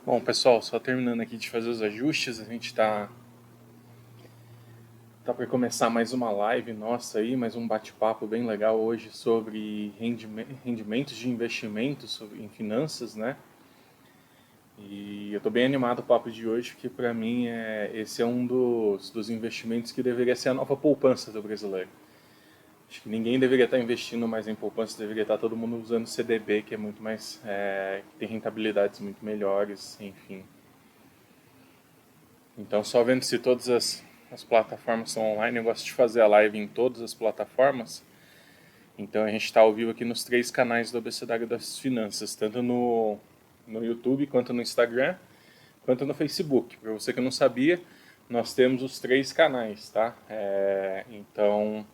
Bom, pessoal, só terminando aqui de fazer os ajustes, a gente tá para começar mais uma live nossa aí, mais um bate-papo bem legal hoje sobre rendimentos de investimentos em finanças, né? E eu tô bem animado com o papo de hoje, porque para mim esse é um dos investimentos que deveria ser a nova poupança do brasileiro. Acho que ninguém deveria estar investindo mais em poupança, deveria estar todo mundo usando CDB, que é muito mais, que tem rentabilidades muito melhores, enfim. Então, só vendo se todas as plataformas são online, eu gosto de fazer a live em todas as plataformas. Então, a gente está ao vivo aqui nos 3 canais do Abecedário das Finanças, tanto no YouTube, quanto no Instagram, quanto no Facebook. Para você que não sabia, nós temos os 3 canais, tá? Então,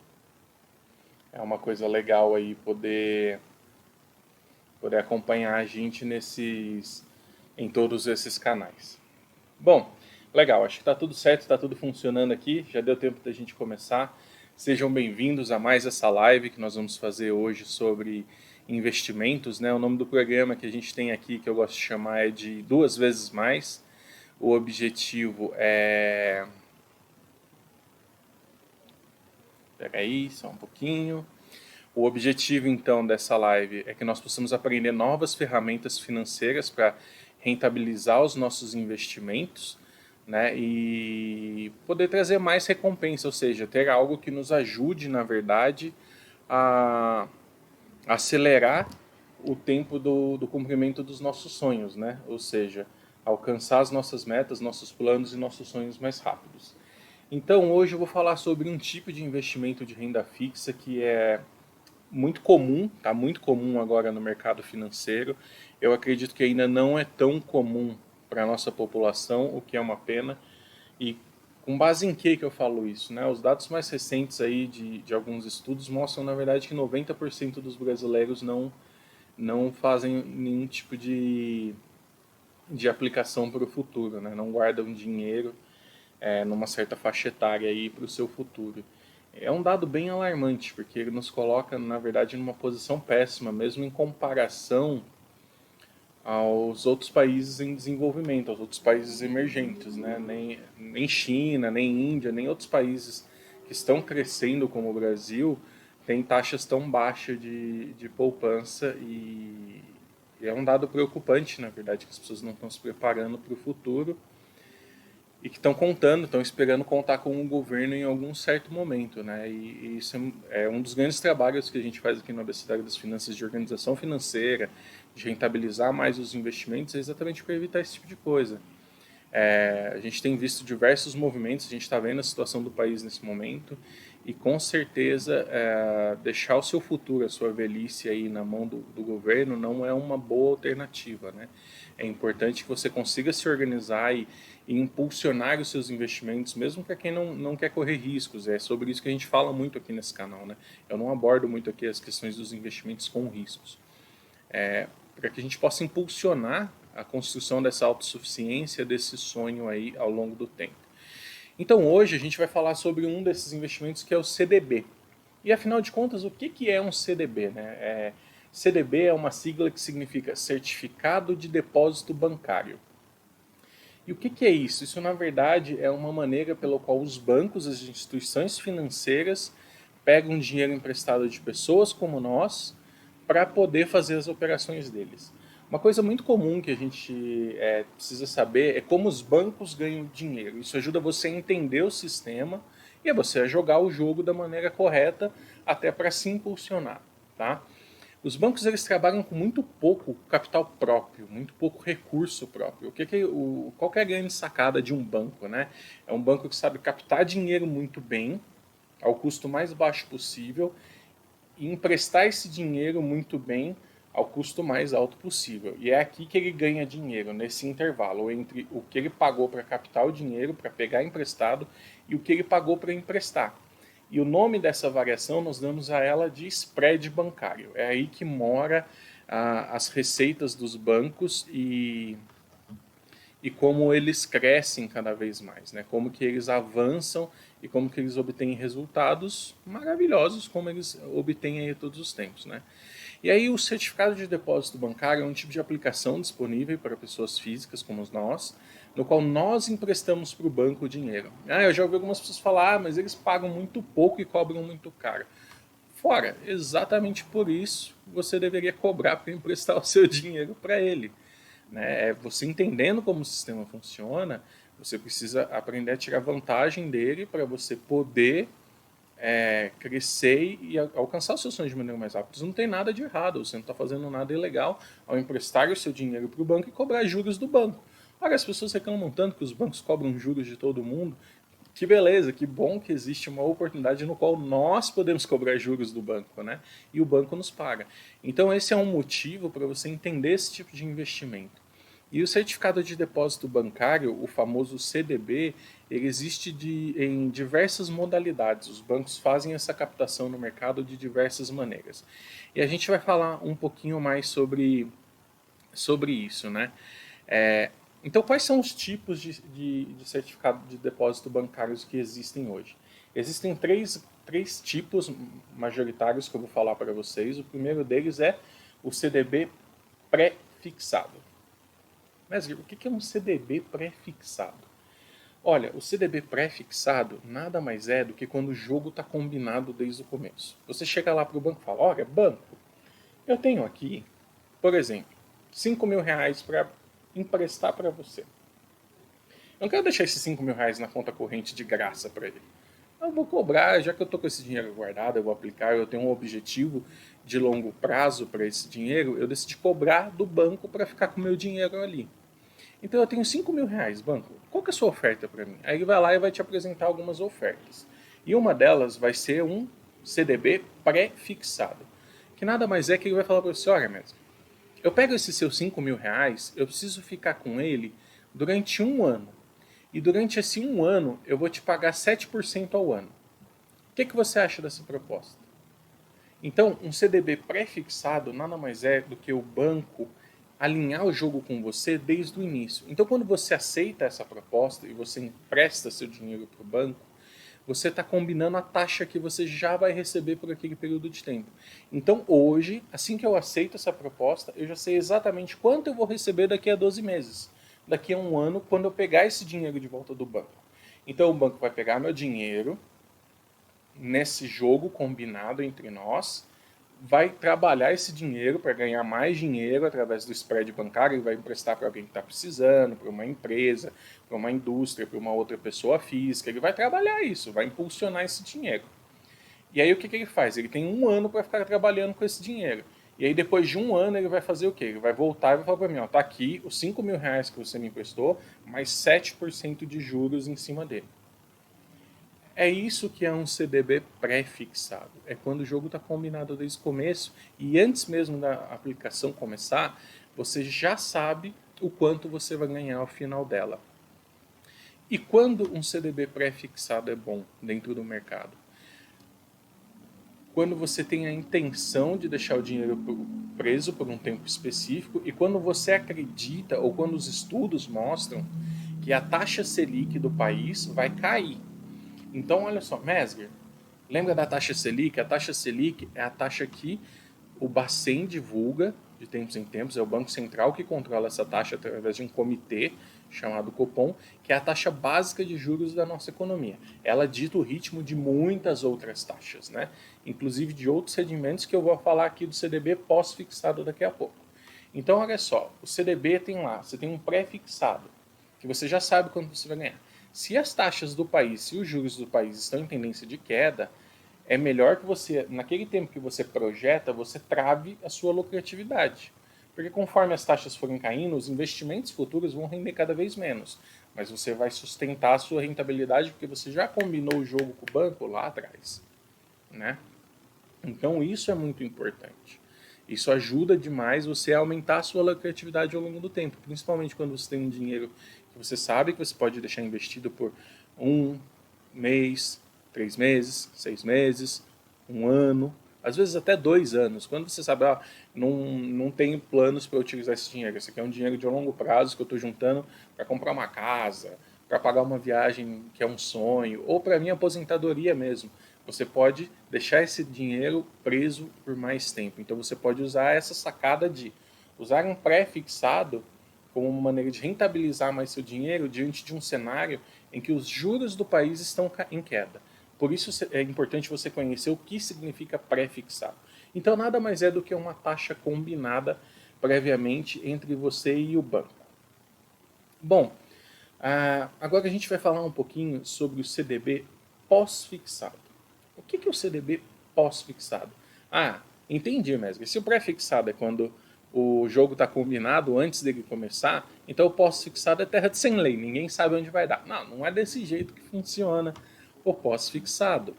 é uma coisa legal aí poder acompanhar a gente em todos esses canais. Bom, legal, acho que está tudo certo, está tudo funcionando aqui, já deu tempo da gente começar. Sejam bem-vindos a mais essa live que nós vamos fazer hoje sobre investimentos, né? O nome do programa que a gente tem aqui, que eu gosto de chamar, é de Duas Vezes Mais. O objetivo é... Peraí, só um pouquinho. O objetivo, então, dessa live é que nós possamos aprender novas ferramentas financeiras para rentabilizar os nossos investimentos, né, e poder trazer mais recompensa, ou seja, ter algo que nos ajude, na verdade, a acelerar o tempo do cumprimento dos nossos sonhos, né? Ou seja, alcançar as nossas metas, nossos planos e nossos sonhos mais rápidos. Então, hoje eu vou falar sobre um tipo de investimento de renda fixa que é muito comum, tá muito comum agora no mercado financeiro. Eu acredito que ainda não é tão comum para a nossa população, o que é uma pena. E com base em que eu falo isso? Né? Os dados mais recentes aí de alguns estudos mostram, na verdade, que 90% dos brasileiros não fazem nenhum tipo de aplicação para o futuro, né? Não guardam dinheiro numa certa faixa etária aí para o seu futuro. É um dado bem alarmante, porque ele nos coloca, na verdade, numa posição péssima, mesmo em comparação aos outros países em desenvolvimento, aos outros países emergentes, né? Nem China, nem Índia, nem outros países que estão crescendo como o Brasil têm taxas tão baixas de poupança e é um dado preocupante, na verdade, que as pessoas não estão se preparando para o futuro e que estão contando, estão esperando contar com o governo em algum certo momento, né? E isso é um dos grandes trabalhos que a gente faz aqui no Abecedário das Finanças de organização financeira, de rentabilizar mais os investimentos, é exatamente para evitar esse tipo de coisa. A gente tem visto diversos movimentos, a gente está vendo a situação do país nesse momento e com certeza deixar o seu futuro, a sua velhice aí na mão do governo não é uma boa alternativa, né? É importante que você consiga se organizar e impulsionar os seus investimentos, mesmo para quem não quer correr riscos. É sobre isso que a gente fala muito aqui nesse canal, né? Eu não abordo muito aqui as questões dos investimentos com riscos. Para que a gente possa impulsionar a construção dessa autossuficiência, desse sonho aí ao longo do tempo. Então hoje a gente vai falar sobre um desses investimentos que é o CDB. E afinal de contas, o que é um CDB? Né? CDB é uma sigla que significa Certificado de Depósito Bancário. E o que é isso? Isso, na verdade, é uma maneira pela qual os bancos, as instituições financeiras, pegam dinheiro emprestado de pessoas como nós para poder fazer as operações deles. Uma coisa muito comum que a gente precisa saber é como os bancos ganham dinheiro. Isso ajuda você a entender o sistema e a você a jogar o jogo da maneira correta até para se impulsionar. Tá? Os bancos eles trabalham com muito pouco capital próprio, muito pouco recurso próprio. Qual que é a grande sacada de um banco? Né? É um banco que sabe captar dinheiro muito bem, ao custo mais baixo possível, e emprestar esse dinheiro muito bem ao custo mais alto possível. E é aqui que ele ganha dinheiro, nesse intervalo entre o que ele pagou para captar o dinheiro, para pegar emprestado, e o que ele pagou para emprestar. E o nome dessa variação nós damos a ela de spread bancário. É aí que mora as receitas dos bancos e como eles crescem cada vez mais, né? Como que eles avançam e como que eles obtêm resultados maravilhosos, como eles obtêm aí todos os tempos, né? E aí o certificado de depósito bancário é um tipo de aplicação disponível para pessoas físicas como nós, no qual nós emprestamos para o banco o dinheiro. Eu já ouvi algumas pessoas falar, mas eles pagam muito pouco e cobram muito caro. Fora, exatamente por isso você deveria cobrar para emprestar o seu dinheiro para ele. Né? Você entendendo como o sistema funciona, você precisa aprender a tirar vantagem dele para você poder crescer e alcançar os seus sonhos de maneira mais rápida. Isso não tem nada de errado, você não está fazendo nada ilegal ao emprestar o seu dinheiro para o banco e cobrar juros do banco. Agora, as pessoas reclamam tanto que os bancos cobram juros de todo mundo. Que beleza, que bom que existe uma oportunidade no qual nós podemos cobrar juros do banco, né? E o banco nos paga. Então esse é um motivo para você entender esse tipo de investimento. E o certificado de depósito bancário, o famoso CDB, ele existe em diversas modalidades. Os bancos fazem essa captação no mercado de diversas maneiras. E a gente vai falar um pouquinho mais sobre isso, né? Então, quais são os tipos de certificado de depósito bancários que existem hoje? Existem três tipos majoritários que eu vou falar para vocês. O primeiro deles é o CDB pré-fixado. Mas o que é um CDB pré-fixado? Olha, o CDB pré-fixado nada mais é do que quando o jogo está combinado desde o começo. Você chega lá para o banco e fala, olha, banco, eu tenho aqui, por exemplo, R$5.000 para emprestar para você. Eu não quero deixar esses R$5.000 na conta corrente de graça para ele. Eu vou cobrar, já que eu estou com esse dinheiro guardado, eu vou aplicar, eu tenho um objetivo de longo prazo para esse dinheiro, eu decidi cobrar do banco para ficar com o meu dinheiro ali. Então eu tenho R$5.000, banco, qual que é a sua oferta para mim? Aí ele vai lá e vai te apresentar algumas ofertas. E uma delas vai ser um CDB pré-fixado, que nada mais é que ele vai falar para você, olha mesmo, eu pego esses seus R$5.000, eu preciso ficar com ele durante um ano. E durante esse um ano, eu vou te pagar 7% ao ano. O que você acha dessa proposta? Então, um CDB pré-fixado nada mais é do que o banco alinhar o jogo com você desde o início. Então, quando você aceita essa proposta e você empresta seu dinheiro para o banco, você está combinando a taxa que você já vai receber por aquele período de tempo. Então, hoje, assim que eu aceito essa proposta, eu já sei exatamente quanto eu vou receber daqui a 12 meses. Daqui a um ano, quando eu pegar esse dinheiro de volta do banco. Então, o banco vai pegar meu dinheiro nesse jogo combinado entre nós, vai trabalhar esse dinheiro para ganhar mais dinheiro através do spread bancário, ele vai emprestar para alguém que está precisando, para uma empresa, para uma indústria, para uma outra pessoa física, ele vai trabalhar isso, vai impulsionar esse dinheiro. E aí o que ele faz? Ele tem um ano para ficar trabalhando com esse dinheiro. E aí depois de um ano ele vai fazer o quê? Ele vai voltar e vai falar para mim, ó, tá aqui os R$5.000 que você me emprestou, mais 7% de juros em cima dele. É isso que é um CDB pré-fixado. É quando o jogo está combinado desde o começo e antes mesmo da aplicação começar, você já sabe o quanto você vai ganhar ao final dela. E quando um CDB pré-fixado é bom dentro do mercado? Quando você tem a intenção de deixar o dinheiro preso por um tempo específico e quando você acredita ou quando os estudos mostram que a taxa Selic do país vai cair. Então, olha só, Mesger, lembra da taxa Selic? A taxa Selic é a taxa que o Bacen divulga de tempos em tempos, é o Banco Central que controla essa taxa através de um comitê chamado Copom, que é a taxa básica de juros da nossa economia. Ela dita o ritmo de muitas outras taxas, né? Inclusive de outros rendimentos que eu vou falar aqui do CDB pós-fixado daqui a pouco. Então, olha só, o CDB tem lá, você tem um pré-fixado, que você já sabe quanto você vai ganhar. Se as taxas do país, se os juros do país estão em tendência de queda, é melhor que você, naquele tempo que você projeta, você trave a sua lucratividade. Porque conforme as taxas forem caindo, os investimentos futuros vão render cada vez menos. Mas você vai sustentar a sua rentabilidade porque você já combinou o jogo com o banco lá atrás. Né? Então isso é muito importante. Isso ajuda demais você a aumentar a sua lucratividade ao longo do tempo, principalmente quando você tem um dinheiro que você sabe que você pode deixar investido por um mês, 3 meses, 6 meses, um ano, às vezes até 2 anos. Quando você sabe, não tenho planos para utilizar esse dinheiro, esse aqui é um dinheiro de longo prazo que eu estou juntando para comprar uma casa, para pagar uma viagem que é um sonho, ou para minha aposentadoria mesmo. você pode deixar esse dinheiro preso por mais tempo. Então você pode usar essa sacada de usar um pré-fixado como uma maneira de rentabilizar mais seu dinheiro diante de um cenário em que os juros do país estão em queda. Por isso é importante você conhecer o que significa pré-fixado. Então nada mais é do que uma taxa combinada previamente entre você e o banco. Bom, agora a gente vai falar um pouquinho sobre o CDB pós-fixado. O que é o CDB pós-fixado? Entendi, Mestre. Se o pré-fixado é quando o jogo está combinado antes dele começar, então o pós-fixado é terra de sem lei, ninguém sabe onde vai dar. Não, não é desse jeito que funciona o pós-fixado.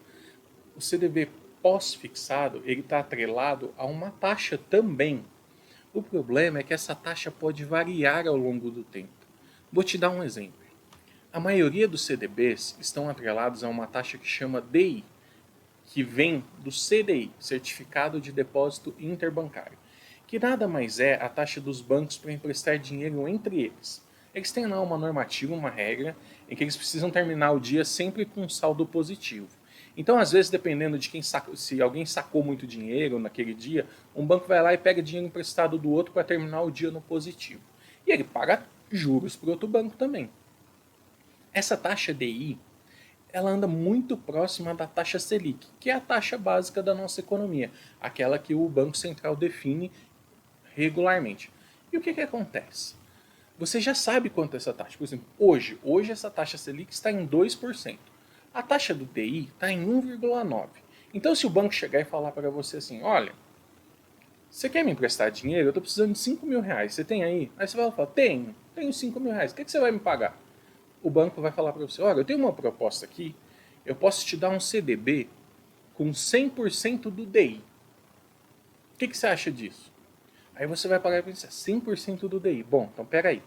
O CDB pós-fixado, ele está atrelado a uma taxa também. O problema é que essa taxa pode variar ao longo do tempo. Vou te dar um exemplo. A maioria dos CDBs estão atrelados a uma taxa que chama DI, que vem do CDI, Certificado de Depósito Interbancário, que nada mais é a taxa dos bancos para emprestar dinheiro entre eles. Eles têm lá uma normativa, uma regra, em que eles precisam terminar o dia sempre com um saldo positivo. Então, às vezes, dependendo de se alguém sacou muito dinheiro naquele dia, um banco vai lá e pega dinheiro emprestado do outro para terminar o dia no positivo. E ele paga juros para o outro banco também. Essa taxa DI, ela anda muito próxima da taxa Selic, que é a taxa básica da nossa economia, aquela que o Banco Central define regularmente. E o que acontece? Você já sabe quanto é essa taxa. Por exemplo, hoje essa taxa Selic está em 2%. A taxa do DI está em 1,9%. Então, se o banco chegar e falar para você assim, olha, você quer me emprestar dinheiro? Eu estou precisando de 5 mil reais. Você tem aí? Aí você vai falar, tenho 5 mil reais. O que você vai me pagar? O banco vai falar para você, olha, eu tenho uma proposta aqui, eu posso te dar um CDB com 100% do DI. O que você acha disso? Aí você vai pagar e pensar, 100% do DI. Bom, então peraí.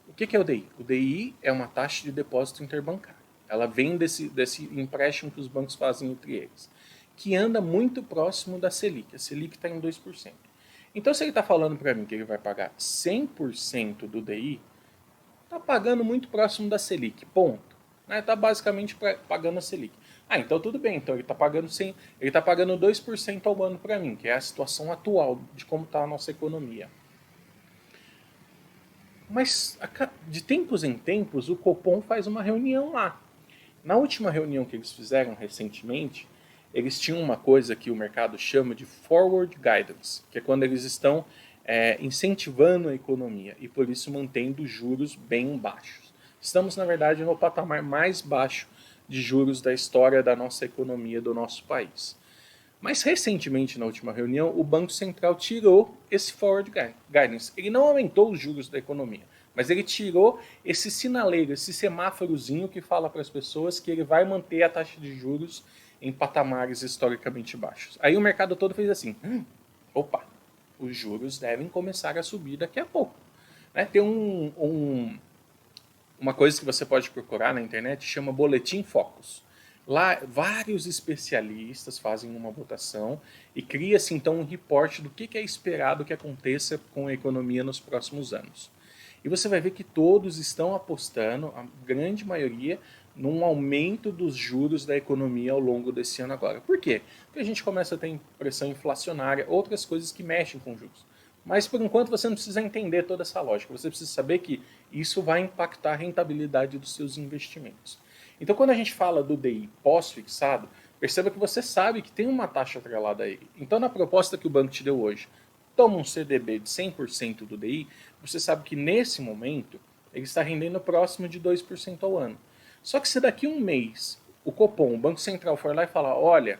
O que é o DI? O DI é uma taxa de depósito interbancário. Ela vem desse empréstimo que os bancos fazem entre eles, que anda muito próximo da Selic. A Selic está em 2%. Então, se ele está falando para mim que ele vai pagar 100% do DI, está pagando muito próximo da Selic, ponto. Está basicamente pagando a Selic. Então tudo bem, então ele está pagando 2% ao ano para mim, que é a situação atual de como está a nossa economia. Mas de tempos em tempos o Copom faz uma reunião lá. Na última reunião que eles fizeram recentemente, eles tinham uma coisa que o mercado chama de forward guidance, que é quando eles estão incentivando a economia e por isso mantendo juros bem baixos. Estamos, na verdade, no patamar mais baixo de juros da história da nossa economia, do nosso país. Mas recentemente, na última reunião, o Banco Central tirou esse forward guidance. Ele não aumentou os juros da economia, mas ele tirou esse sinaleiro, esse semáforozinho que fala para as pessoas que ele vai manter a taxa de juros em patamares historicamente baixos. Aí o mercado todo fez assim, opa, os juros devem começar a subir daqui a pouco. Tem uma coisa que você pode procurar na internet, chama Boletim Focus. Lá, vários especialistas fazem uma votação e cria-se então um reporte do que é esperado que aconteça com a economia nos próximos anos. E você vai ver que todos estão apostando, a grande maioria, num aumento dos juros da economia ao longo desse ano agora. Por quê? Porque a gente começa a ter pressão inflacionária, outras coisas que mexem com juros. Mas por enquanto você não precisa entender toda essa lógica, você precisa saber que isso vai impactar a rentabilidade dos seus investimentos. Então quando a gente fala do DI pós-fixado, perceba que você sabe que tem uma taxa atrelada a ele. Então na proposta que o banco te deu hoje, toma um CDB de 100% do DI, você sabe que nesse momento ele está rendendo próximo de 2% ao ano. Só que se daqui a um mês o Copom, o Banco Central, for lá e falar, olha,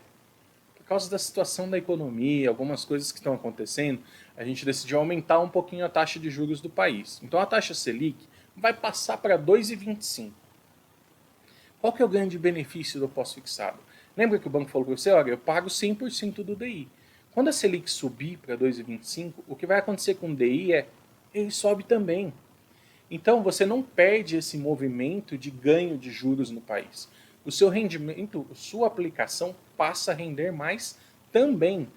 por causa da situação da economia, algumas coisas que estão acontecendo, a gente decidiu aumentar um pouquinho a taxa de juros do país. Então a taxa Selic vai passar para 2,25. Qual que é o grande benefício do pós-fixado? Lembra que o banco falou para você, olha, eu pago 100% do DI. Quando a Selic subir para 2,25, o que vai acontecer com o DI ele sobe também. Então você não perde esse movimento de ganho de juros no país. O seu rendimento, sua aplicação passa a render mais também.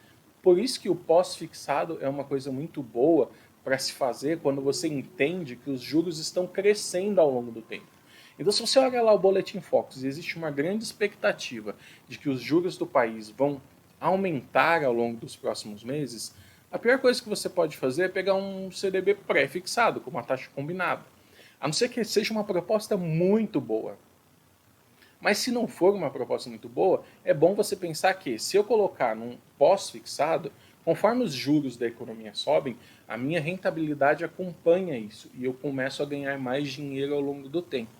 Por isso que o pós-fixado é uma coisa muito boa para se fazer quando você entende que os juros estão crescendo ao longo do tempo. Então, se você olha lá o Boletim Focus e existe uma grande expectativa de que os juros do país vão aumentar ao longo dos próximos meses, a pior coisa que você pode fazer é pegar um CDB pré-fixado, com uma taxa combinada. A não ser que seja uma proposta muito boa. Mas se não for uma proposta muito boa, é bom você pensar que se eu colocar num pós-fixado, conforme os juros da economia sobem, a minha rentabilidade acompanha isso e eu começo a ganhar mais dinheiro ao longo do tempo.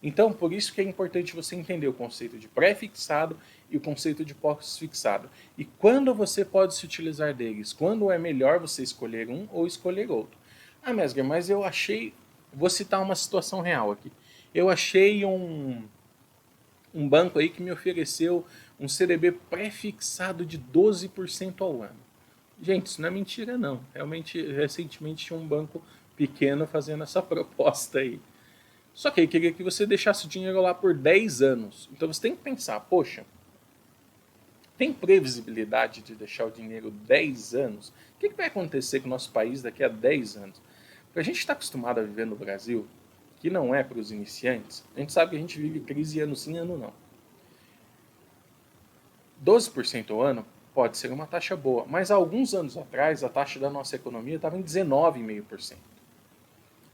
Então, por isso que é importante você entender o conceito de pré-fixado e o conceito de pós-fixado. E quando você pode se utilizar deles, quando é melhor você escolher um ou escolher outro. Ah, Mesger, mas eu achei... Vou citar uma situação real aqui. Eu achei um banco aí que me ofereceu um CDB pré-fixado de 12% ao ano. Gente, isso não é mentira não. Realmente, recentemente tinha um banco pequeno fazendo essa proposta aí. Só que ele queria que você deixasse o dinheiro lá por 10 anos. Então você tem que pensar, poxa, tem previsibilidade de deixar o dinheiro 10 anos? O que vai acontecer com o nosso país daqui a 10 anos? Porque a gente está acostumado a viver no Brasil, que não é para os iniciantes, a gente sabe que a gente vive crise ano sim, ano não. 12% ao ano pode ser uma taxa boa, mas há alguns anos atrás a taxa da nossa economia estava em 19,5%.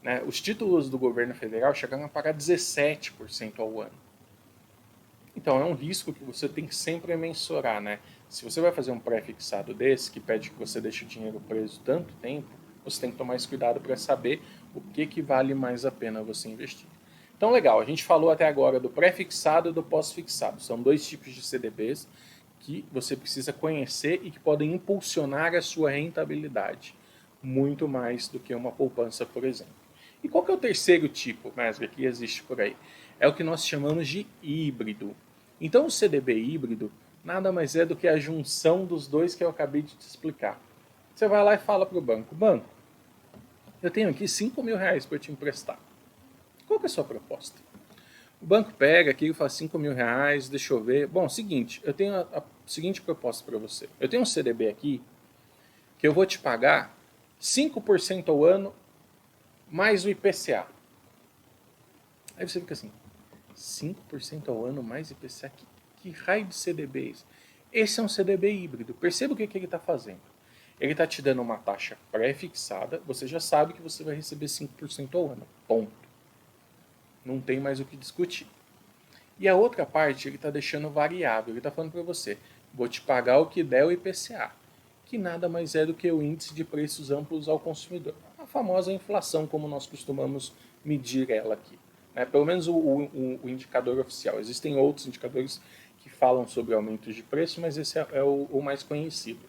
Né? Os títulos do governo federal chegaram a pagar 17% ao ano. Então é um risco que você tem que sempre mensurar, né? Se você vai fazer um pré-fixado desse, que pede que você deixe o dinheiro preso tanto tempo, você tem que tomar esse cuidado para saber o que vale mais a pena você investir. Então legal, a gente falou até agora do pré-fixado e do pós-fixado. São dois tipos de CDBs que você precisa conhecer e que podem impulsionar a sua rentabilidade, muito mais do que uma poupança, por exemplo. E qual que é o terceiro tipo, Mestre, que existe por aí? É o que nós chamamos de híbrido. Então o CDB híbrido nada mais é do que a junção dos dois que eu acabei de te explicar. Você vai lá e fala para o banco, banco, eu tenho aqui 5 mil reais para te emprestar. Qual que é a sua proposta? O banco pega aqui e fala 5 mil reais, deixa eu ver. Bom, seguinte, eu tenho a seguinte proposta para você. Eu tenho um CDB aqui que eu vou te pagar 5% ao ano mais o IPCA. Aí você fica assim, 5% ao ano mais IPCA? Que raio de CDB é esse? Esse é um CDB híbrido. Perceba o que ele está fazendo. Ele está te dando uma taxa pré-fixada, você já sabe que você vai receber 5% ao ano. Ponto. Não tem mais o que discutir. E a outra parte ele está deixando variável. Ele está falando para você, vou te pagar o que der o IPCA, que nada mais é do que o índice de preços amplos ao consumidor. A famosa inflação, como nós costumamos medir ela aqui. Pelo menos o indicador oficial. Existem outros indicadores que falam sobre aumentos de preço, mas esse é o mais conhecido.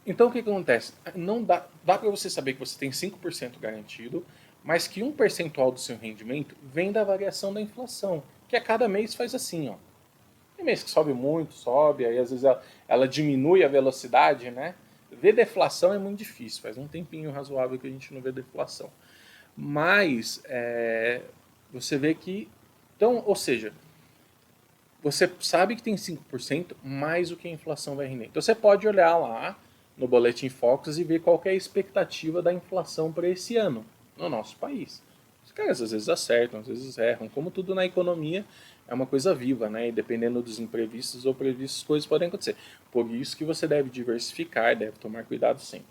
Então o que acontece? Não dá para você saber que você tem 5% garantido, mas que um percentual do seu rendimento vem da variação da inflação, que a cada mês faz assim, ó. Tem mês que sobe muito, sobe, aí às vezes ela diminui a velocidade, né? Ver deflação é muito difícil, faz um tempinho razoável que a gente não vê deflação. Mas você vê que, então, ou seja, você sabe que tem 5% mais o que a inflação vai render. Então você pode olhar lá no Boletim Focus e ver qual é a expectativa da inflação para esse ano no nosso país. Os caras às vezes acertam, às vezes erram. Como tudo na economia é uma coisa viva, né? E dependendo dos imprevistos ou previstos, coisas podem acontecer. Por isso que você deve diversificar, deve tomar cuidado sempre.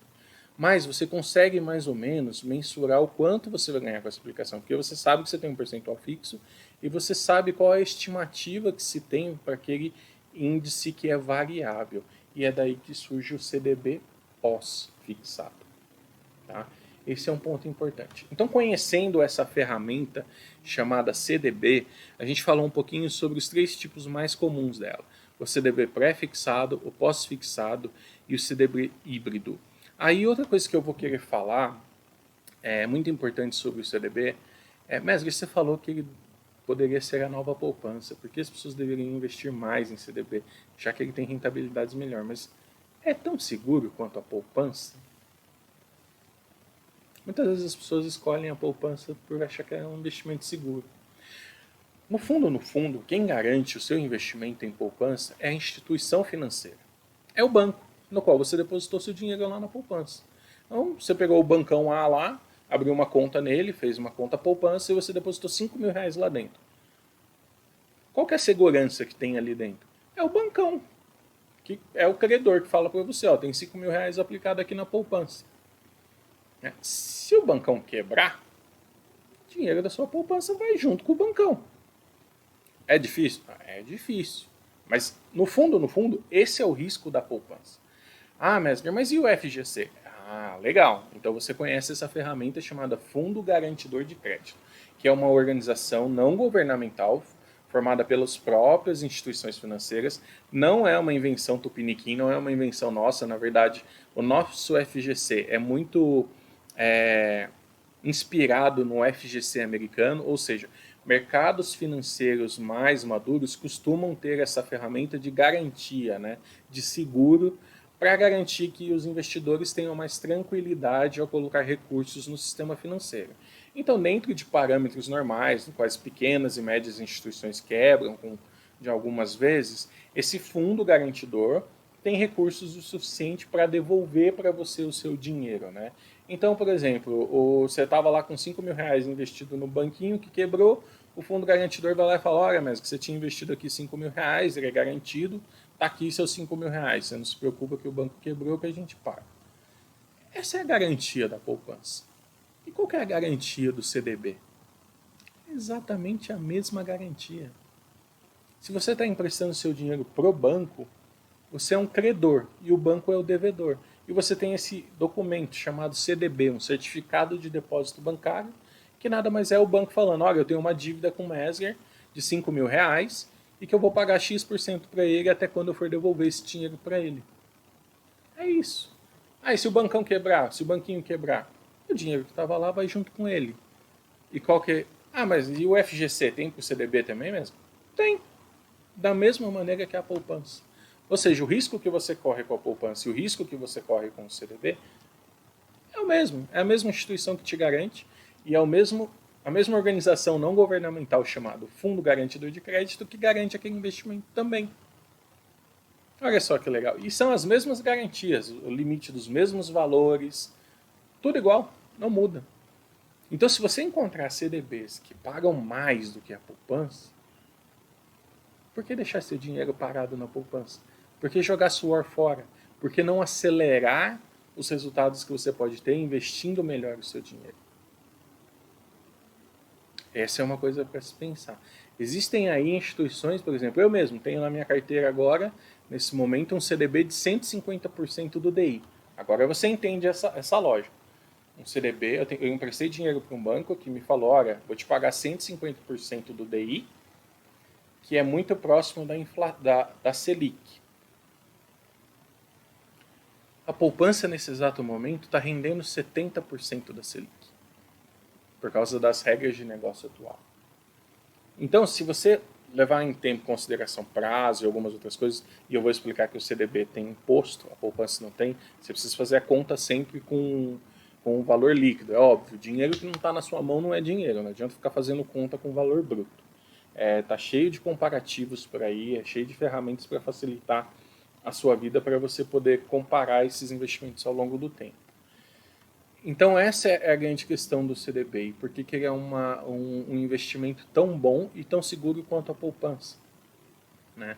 Mas você consegue mais ou menos mensurar o quanto você vai ganhar com essa aplicação, porque você sabe que você tem um percentual fixo e você sabe qual é a estimativa que se tem para aquele índice que é variável. E é daí que surge o CDB pós-fixado. Tá? Esse é um ponto importante. Então, conhecendo essa ferramenta chamada CDB, a gente falou um pouquinho sobre os três tipos mais comuns dela. O CDB pré-fixado, o pós-fixado e o CDB híbrido. Aí outra coisa que eu vou querer falar, muito importante sobre o CDB, Mestre, você falou que ele poderia ser a nova poupança, porque as pessoas deveriam investir mais em CDB, já que ele tem rentabilidades melhores. Mas é tão seguro quanto a poupança? Muitas vezes as pessoas escolhem a poupança por achar que é um investimento seguro. No fundo, quem garante o seu investimento em poupança é a instituição financeira. É o banco no qual você depositou seu dinheiro lá na poupança. Então, você pegou o bancão A lá, abriu uma conta nele, fez uma conta poupança e você depositou 5 mil reais lá dentro. Qual que é a segurança que tem ali dentro? É o bancão, que é o credor que fala para você, ó, tem 5 mil reais aplicado aqui na poupança. Se o bancão quebrar, o dinheiro da sua poupança vai junto com o bancão. É difícil? É difícil. Mas, no fundo, esse é o risco da poupança. Ah, Mesmer, mas e o FGC? Ah, legal. Então você conhece essa ferramenta chamada Fundo Garantidor de Crédito, que é uma organização não governamental formada pelas próprias instituições financeiras. Não é uma invenção tupiniquim, não é uma invenção nossa. Na verdade, o nosso FGC é muito inspirado no FGC americano, ou seja, mercados financeiros mais maduros costumam ter essa ferramenta de garantia, né, de seguro, para garantir que os investidores tenham mais tranquilidade ao colocar recursos no sistema financeiro. Então, dentro de parâmetros normais, no quais pequenas e médias instituições quebram de algumas vezes, esse fundo garantidor tem recursos o suficiente para devolver para você o seu dinheiro, né? Então, por exemplo, você estava lá com 5 mil reais investido no banquinho que quebrou, o fundo garantidor vai lá e fala, olha, mas que você tinha investido aqui 5 mil reais, ele é garantido, tá aqui seus 5 mil reais, você não se preocupa que o banco quebrou, que a gente paga. Essa é a garantia da poupança. E qual que é a garantia do CDB? É exatamente a mesma garantia. Se você está emprestando seu dinheiro pro banco, você é um credor e o banco é o devedor. E você tem esse documento chamado CDB, um Certificado de Depósito Bancário, que nada mais é o banco falando, olha, eu tenho uma dívida com o Mesger de 5 mil reais e que eu vou pagar X% para ele até quando eu for devolver esse dinheiro para ele. É isso. Aí se o bancão quebrar, se o banquinho quebrar, o dinheiro que estava lá vai junto com ele. E qual que é? Ah, mas e o FGC tem para o CDB também mesmo? Tem. Da mesma maneira que a poupança. Ou seja, o risco que você corre com a poupança e o risco que você corre com o CDB é o mesmo. É a mesma instituição que te garante e é a mesma organização não governamental chamada Fundo Garantidor de Crédito que garante aquele investimento também. Olha só que legal. E são as mesmas garantias, o limite dos mesmos valores, tudo igual, não muda. Então, se você encontrar CDBs que pagam mais do que a poupança, por que deixar seu dinheiro parado na poupança? Por que jogar suor fora? Por que não acelerar os resultados que você pode ter investindo melhor o seu dinheiro? Essa é uma coisa para se pensar. Existem aí instituições, por exemplo, eu mesmo tenho na minha carteira agora, nesse momento, um CDB de 150% do DI. Agora você entende essa lógica. Um CDB, eu emprestei dinheiro para um banco que me falou, olha, vou te pagar 150% do DI, que é muito próximo da Selic. A poupança nesse exato momento está rendendo 70% da Selic, por causa das regras de negócio atual. Então, se você levar em tempo em consideração prazo e algumas outras coisas, e eu vou explicar que o CDB tem imposto, a poupança não tem, você precisa fazer a conta sempre com o valor líquido. É óbvio, dinheiro que não está na sua mão não é dinheiro, não adianta ficar fazendo conta com valor bruto. Tá cheio de comparativos por aí, é cheio de ferramentas para facilitar a sua vida para você poder comparar esses investimentos ao longo do tempo. Então essa é a grande questão do CDB e por que ele é um investimento tão bom e tão seguro quanto a poupança. Né?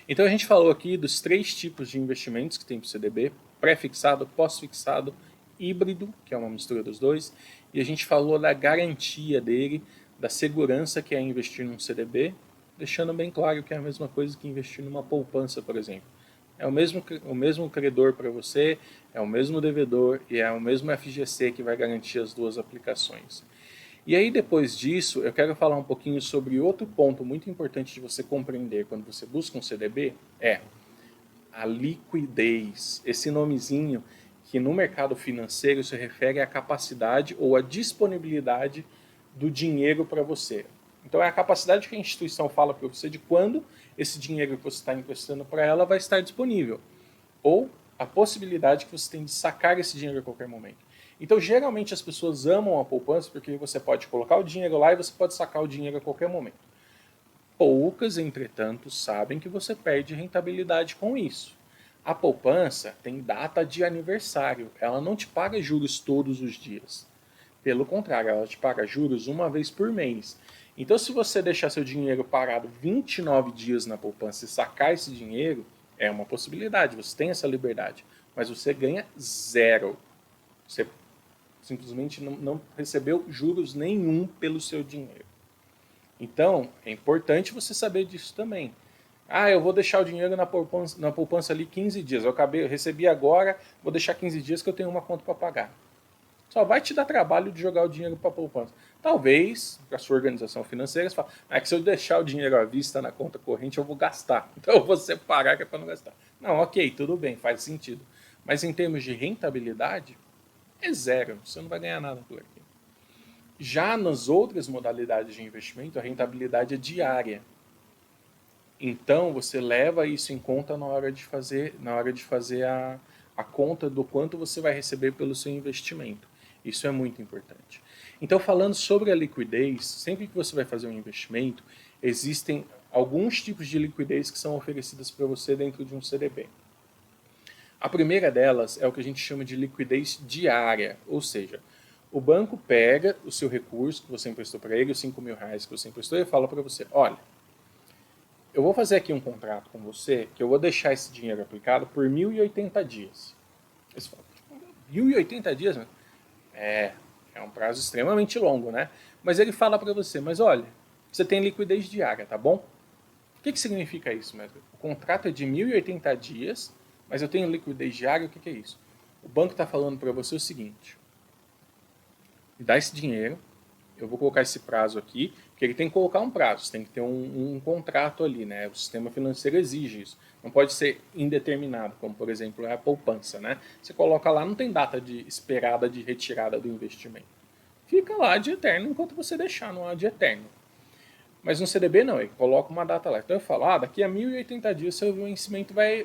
Então a gente falou aqui dos 3 tipos de investimentos que tem para o CDB, pré-fixado, pós-fixado, híbrido, que é uma mistura dos dois, e a gente falou da garantia dele, da segurança que é investir num CDB, deixando bem claro que é a mesma coisa que investir numa poupança, por exemplo. É o mesmo credor para você, é o mesmo devedor e é o mesmo FGC que vai garantir as duas aplicações. E aí depois disso, eu quero falar um pouquinho sobre outro ponto muito importante de você compreender quando você busca um CDB, é a liquidez. Esse nomezinho que no mercado financeiro se refere à capacidade ou à disponibilidade do dinheiro para você. Então é a capacidade que a instituição fala para você de quando esse dinheiro que você está emprestando para ela vai estar disponível. Ou a possibilidade que você tem de sacar esse dinheiro a qualquer momento. Então geralmente as pessoas amam a poupança porque você pode colocar o dinheiro lá e você pode sacar o dinheiro a qualquer momento. Poucas, entretanto, sabem que você perde rentabilidade com isso. A poupança tem data de aniversário, ela não te paga juros todos os dias. Pelo contrário, ela te paga juros uma vez por mês. Então, se você deixar seu dinheiro parado 29 dias na poupança e sacar esse dinheiro, é uma possibilidade, você tem essa liberdade. Mas você ganha zero. Você simplesmente não recebeu juros nenhum pelo seu dinheiro. Então, é importante você saber disso também. Ah, eu vou deixar o dinheiro na poupança ali 15 dias. Eu recebi agora, vou deixar 15 dias que eu tenho uma conta para pagar. Só vai te dar trabalho de jogar o dinheiro para a poupança. Talvez, para a sua organização financeira, você fala, é que se eu deixar o dinheiro à vista na conta corrente, eu vou gastar. Então eu vou separar que é para não gastar. Não, ok, tudo bem, faz sentido. Mas em termos de rentabilidade, é zero. Você não vai ganhar nada por aqui. Já nas outras modalidades de investimento, a rentabilidade é diária. Então você leva isso em conta na hora de fazer a conta do quanto você vai receber pelo seu investimento. Isso é muito importante. Então, falando sobre a liquidez, sempre que você vai fazer um investimento, existem alguns tipos de liquidez que são oferecidas para você dentro de um CDB. A primeira delas é o que a gente chama de liquidez diária, ou seja, o banco pega o seu recurso que você emprestou para ele, os R$ 5.000 que você emprestou, e fala para você, olha, eu vou fazer aqui um contrato com você que eu vou deixar esse dinheiro aplicado por 1.080 dias. Você fala, 1.080 dias? Né? É um prazo extremamente longo, né? Mas ele fala para você, mas olha, você tem liquidez diária, tá bom? O que significa isso, mestre? O contrato é de 1.080 dias, mas eu tenho liquidez diária, o que é isso? O banco está falando para você o seguinte, me dá esse dinheiro, eu vou colocar esse prazo aqui, porque ele tem que colocar um prazo, você tem que ter um contrato ali, né? O sistema financeiro exige isso. Não pode ser indeterminado, como por exemplo é a poupança, né? Você coloca lá, não tem data de esperada de retirada do investimento. Fica lá de eterno enquanto você deixar, não há de eterno. Mas no CDB não, ele coloca uma data lá. Então eu falo, daqui a 1.080 dias seu vencimento vai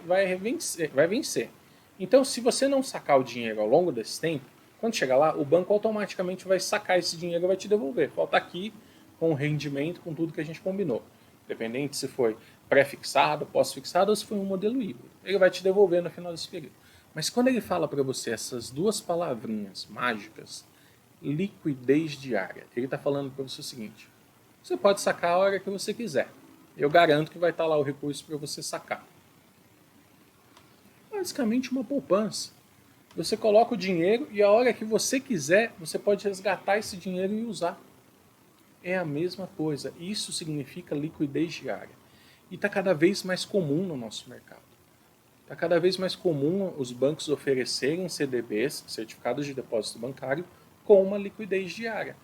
vencer. Então se você não sacar o dinheiro ao longo desse tempo, quando chegar lá, o banco automaticamente vai sacar esse dinheiro e vai te devolver. Falta aqui com o rendimento, com tudo que a gente combinou. Independente se foi pré-fixado, pós-fixado ou se foi um modelo híbrido. Ele vai te devolver no final desse período. Mas quando ele fala para você essas duas palavrinhas mágicas, liquidez diária, ele está falando para você o seguinte, você pode sacar a hora que você quiser. Eu garanto que vai estar lá o recurso para você sacar. Basicamente uma poupança. Você coloca o dinheiro e a hora que você quiser, você pode resgatar esse dinheiro e usar. É a mesma coisa. Isso significa liquidez diária. E está cada vez mais comum no nosso mercado. Está cada vez mais comum os bancos oferecerem CDBs, certificados de depósito bancário, com uma liquidez diária.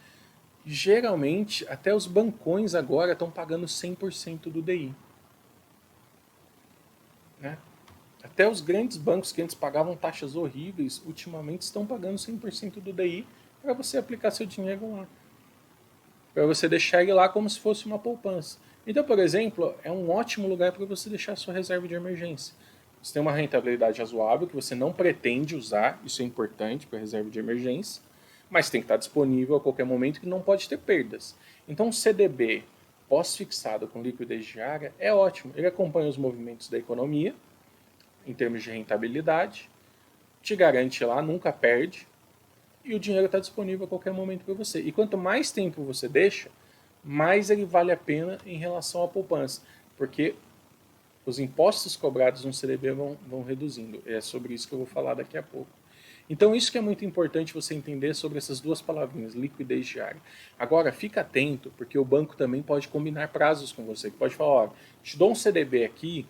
Geralmente, até os bancões agora estão pagando 100% do DI. Né? Até os grandes bancos que antes pagavam taxas horríveis, ultimamente estão pagando 100% do DI para você aplicar seu dinheiro lá. Para você deixar ele lá como se fosse uma poupança. Então, por exemplo, é um ótimo lugar para você deixar sua reserva de emergência. Você tem uma rentabilidade razoável que você não pretende usar, isso é importante para a reserva de emergência, mas tem que estar disponível a qualquer momento que não pode ter perdas. Então, um CDB pós-fixado com liquidez diária é ótimo. Ele acompanha os movimentos da economia, em termos de rentabilidade, te garante lá, nunca perde, e o dinheiro está disponível a qualquer momento para você. E quanto mais tempo você deixa, mais ele vale a pena em relação à poupança, porque os impostos cobrados no CDB vão reduzindo. É sobre isso que eu vou falar daqui a pouco. Então isso que é muito importante você entender sobre essas duas palavrinhas, liquidez diária. Agora, fica atento, porque o banco também pode combinar prazos com você. Pode falar, ó, te dou um CDB aqui,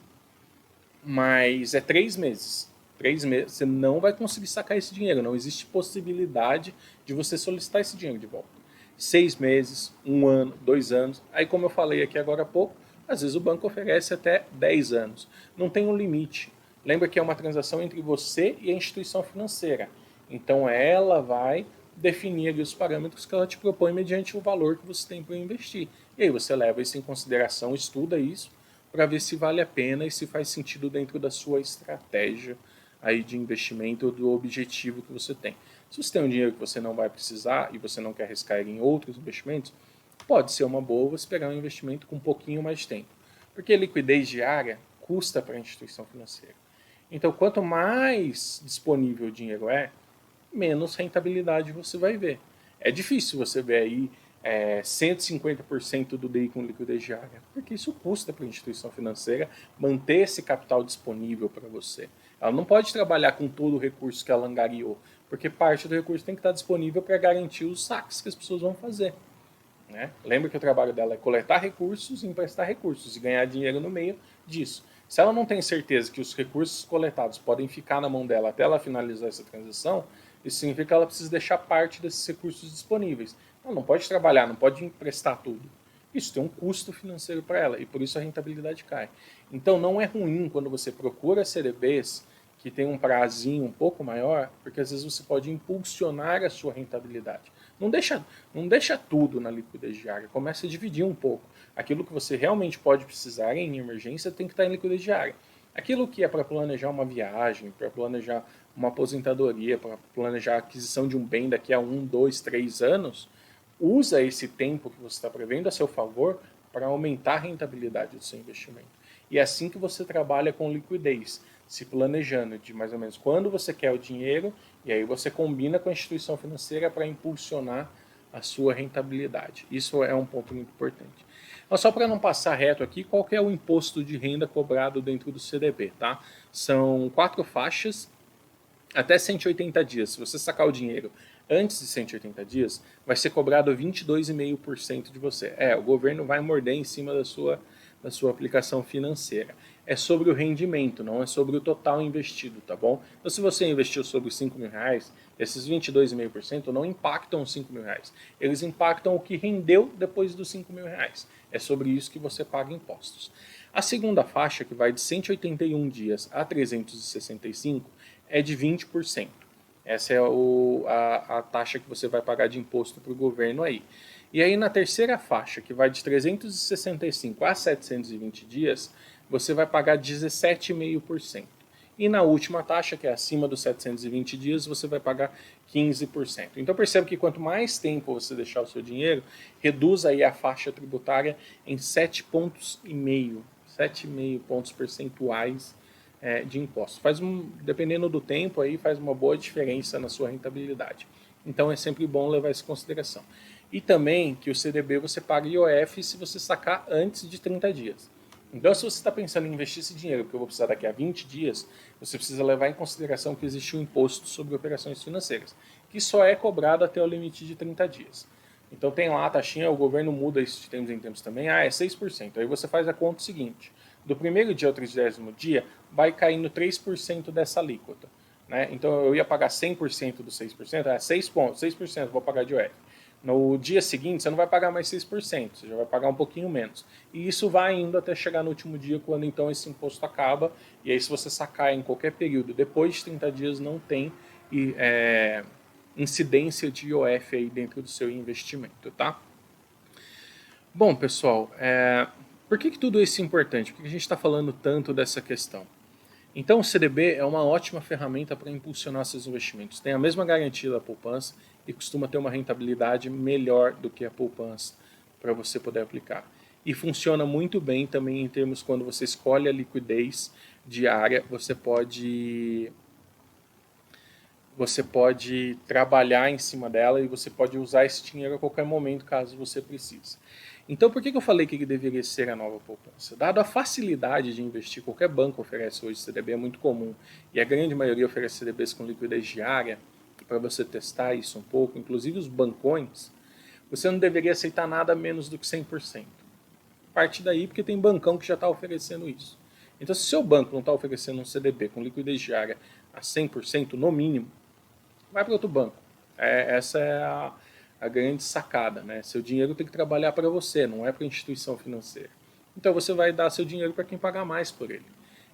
mas é 3 meses. 3 meses, você não vai conseguir sacar esse dinheiro. Não existe possibilidade de você solicitar esse dinheiro de volta. 6 meses, 1 ano, 2 anos. Aí, como eu falei aqui agora há pouco, às vezes o banco oferece até 10 anos. Não tem um limite. Lembra que é uma transação entre você e a instituição financeira. Então ela vai definir ali os parâmetros que ela te propõe mediante o valor que você tem para investir. E aí você leva isso em consideração, estuda isso, para ver se vale a pena e se faz sentido dentro da sua estratégia aí de investimento ou do objetivo que você tem. Se você tem um dinheiro que você não vai precisar e você não quer arriscar ele em outros investimentos, pode ser uma boa você pegar um investimento com um pouquinho mais de tempo. Porque liquidez diária custa para a instituição financeira. Então, quanto mais disponível o dinheiro é, menos rentabilidade você vai ver. É difícil você ver aí 150% do DI com liquidez diária, porque isso custa para a instituição financeira manter esse capital disponível para você. Ela não pode trabalhar com todo o recurso que ela angariou, porque parte do recurso tem que estar disponível para garantir os saques que as pessoas vão fazer. Né? Lembra que o trabalho dela é coletar recursos, emprestar recursos e ganhar dinheiro no meio disso. Se ela não tem certeza que os recursos coletados podem ficar na mão dela até ela finalizar essa transação, isso significa que ela precisa deixar parte desses recursos disponíveis. Ela não pode trabalhar, não pode emprestar tudo. Isso tem um custo financeiro para ela e por isso a rentabilidade cai. Então não é ruim quando você procura CDBs que tem um prazinho um pouco maior, porque às vezes você pode impulsionar a sua rentabilidade. Não deixa tudo na liquidez diária, comece a dividir um pouco. Aquilo que você realmente pode precisar em emergência tem que estar em liquidez diária. Aquilo que é para planejar uma viagem, para planejar uma aposentadoria, para planejar a aquisição de um bem daqui a 1, 2, 3 anos, usa esse tempo que você está prevendo a seu favor para aumentar a rentabilidade do seu investimento. E é assim que você trabalha com liquidez, se planejando de mais ou menos quando você quer o dinheiro, e aí você combina com a instituição financeira para impulsionar a sua rentabilidade. Isso é um ponto muito importante. Mas só para não passar reto aqui, qual que é o imposto de renda cobrado dentro do CDB, tá? São 4 faixas até 180 dias. Se você sacar o dinheiro antes de 180 dias, vai ser cobrado 22,5% de você. O governo vai morder em cima da sua aplicação financeira. É sobre o rendimento, não é sobre o total investido, tá bom? Então, se você investiu sobre 5 mil reais, esses 22,5% não impactam os 5 mil reais. Eles impactam o que rendeu depois dos 5 mil reais. É sobre isso que você paga impostos. A segunda faixa, que vai de 181 dias a 365, é de 20%. Essa é a taxa que você vai pagar de imposto para o governo aí. E aí na terceira faixa, que vai de 365 a 720 dias, você vai pagar 17,5%. E na última taxa, que é acima dos 720 dias, você vai pagar 15%. Então percebe que quanto mais tempo você deixar o seu dinheiro, reduz aí a faixa tributária em 7,5 pontos, 7,5 pontos percentuais de impostos. Dependendo do tempo, aí faz uma boa diferença na sua rentabilidade. Então é sempre bom levar isso em consideração. E também que o CDB você paga IOF se você sacar antes de 30 dias. Então, se você está pensando em investir esse dinheiro, que eu vou precisar daqui a 20 dias, você precisa levar em consideração que existe um imposto sobre operações financeiras, que só é cobrado até o limite de 30 dias. Então tem lá a taxinha, o governo muda isso de tempos em tempos também, é 6%. Aí você faz a conta seguinte, do primeiro dia ao 30º dia, vai caindo 3% dessa alíquota. Né? Então eu ia pagar 100% dos 6%, 6 pontos, 6% vou pagar de IOF. No dia seguinte, você não vai pagar mais 6%, você já vai pagar um pouquinho menos. E isso vai indo até chegar no último dia, quando então esse imposto acaba. E aí, se você sacar em qualquer período, depois de 30 dias, não tem incidência de IOF aí dentro do seu investimento, tá? Bom, pessoal, por que tudo isso é importante? Por que a gente está falando tanto dessa questão? Então, o CDB é uma ótima ferramenta para impulsionar seus investimentos. Tem a mesma garantia da poupança e costuma ter uma rentabilidade melhor do que a poupança para você poder aplicar. E funciona muito bem também em termos quando você escolhe a liquidez diária, você pode trabalhar em cima dela e você pode usar esse dinheiro a qualquer momento caso você precise. Então, por que eu falei que ele deveria ser a nova poupança? Dado a facilidade de investir, qualquer banco oferece hoje CDB, é muito comum, e a grande maioria oferece CDBs com liquidez diária, para você testar isso um pouco, inclusive os bancões, você não deveria aceitar nada menos do que 100%. Parte daí porque tem bancão que já está oferecendo isso. Então, se o seu banco não está oferecendo um CDB com liquidez diária a 100% no mínimo, vai para outro banco. Essa é a grande sacada, né? Seu dinheiro tem que trabalhar para você, não é para a instituição financeira. Então você vai dar seu dinheiro para quem pagar mais por ele.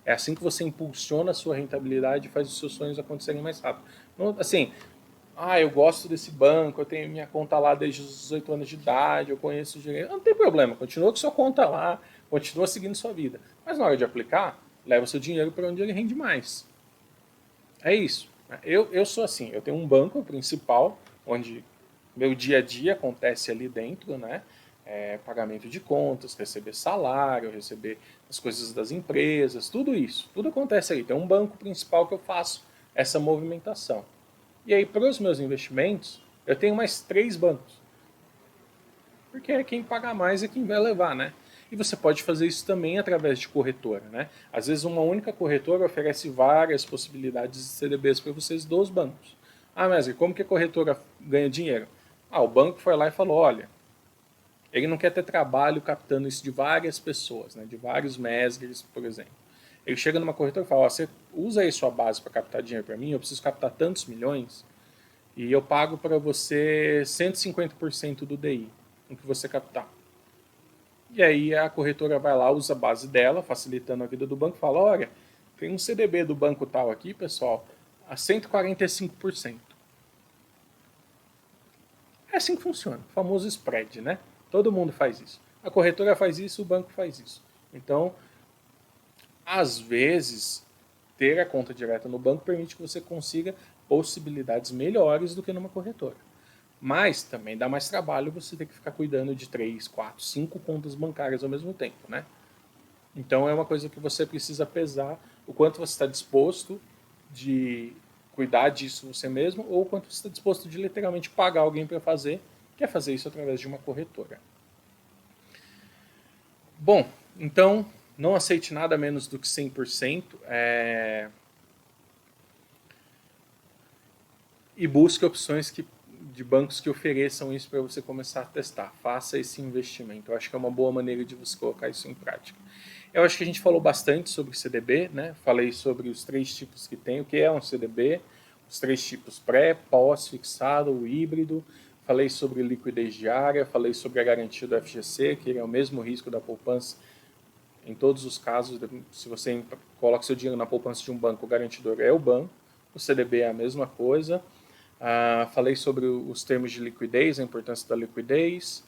É assim que você impulsiona a sua rentabilidade e faz os seus sonhos acontecerem mais rápido. Não, assim, eu gosto desse banco, eu tenho minha conta lá desde os 18 anos de idade, eu conheço o dinheiro. Não tem problema, continua com sua conta lá, continua seguindo sua vida. Mas na hora de aplicar, leva seu dinheiro para onde ele rende mais. É isso. Eu sou assim, eu tenho um banco principal, onde meu dia a dia acontece ali dentro, né? Pagamento de contas, receber salário, receber as coisas das empresas, tudo isso. Tudo acontece ali. Tem um banco principal que eu faço essa movimentação. E aí, para os meus investimentos, Eu tenho mais 3 bancos. Porque quem pagar mais é quem vai levar, né? E você pode fazer isso também através de corretora, né? Às vezes uma única corretora oferece várias possibilidades de CDBs para vocês dos bancos. Ah, mas como que a corretora ganha dinheiro? Ah, o banco foi lá e falou, olha, ele não quer ter trabalho captando isso de várias pessoas, né? De vários mestres, por exemplo. Ele chega numa corretora e fala, ó, você usa aí sua base para captar dinheiro para mim, eu preciso captar tantos milhões e eu pago para você 150% do DI no que você captar. E aí a corretora vai lá, usa a base dela, facilitando a vida do banco, fala, olha, tem um CDB do banco tal aqui, pessoal, a 145%. É assim que funciona, o famoso spread, né? Todo mundo faz isso. A corretora faz isso, o banco faz isso. Então, às vezes, ter a conta direta no banco permite que você consiga possibilidades melhores do que numa corretora. Mas também dá mais trabalho você ter que ficar cuidando de 3, 4, 5 contas bancárias ao mesmo tempo, né? Então é uma coisa que você precisa pesar o quanto você está disposto de cuidar disso você mesmo ou o quanto você está disposto de literalmente pagar alguém para fazer, que é fazer isso através de uma corretora. Bom, então não aceite nada menos do que 100%. E busque opções de bancos que ofereçam isso para você começar a testar. Faça esse investimento. Eu acho que é uma boa maneira de você colocar isso em prática. Eu acho que a gente falou bastante sobre CDB, né? Falei sobre os 3 tipos que tem, o que é um CDB, os 3 tipos pré, pós, fixado, o híbrido. Falei sobre liquidez diária, falei sobre a garantia do FGC, que é o mesmo risco da poupança em todos os casos. Se você coloca seu dinheiro na poupança de um banco, o garantidor é o banco. O CDB é a mesma coisa. Falei sobre os termos de liquidez, a importância da liquidez,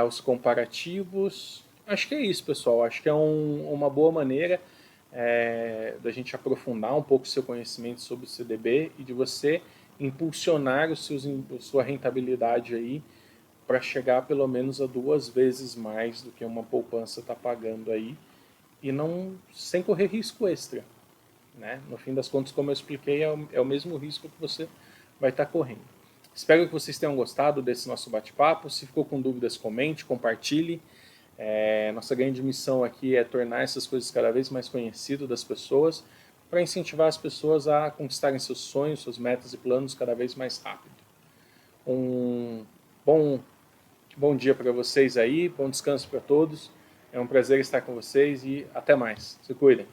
os comparativos. Acho que é isso, pessoal. Acho que é uma boa maneira da gente aprofundar um pouco o seu conhecimento sobre o CDB e de você impulsionar a sua rentabilidade aí para chegar pelo menos a 2 vezes mais do que uma poupança está pagando aí e não sem correr risco extra. Né? No fim das contas, como eu expliquei, é o mesmo risco que você vai estar correndo. Espero que vocês tenham gostado desse nosso bate-papo. Se ficou com dúvidas, comente, compartilhe. Nossa grande missão aqui é tornar essas coisas cada vez mais conhecidas das pessoas, para incentivar as pessoas a conquistarem seus sonhos, suas metas e planos cada vez mais rápido. Um bom dia para vocês aí, bom descanso para todos. É um prazer estar com vocês e até mais. Se cuidem.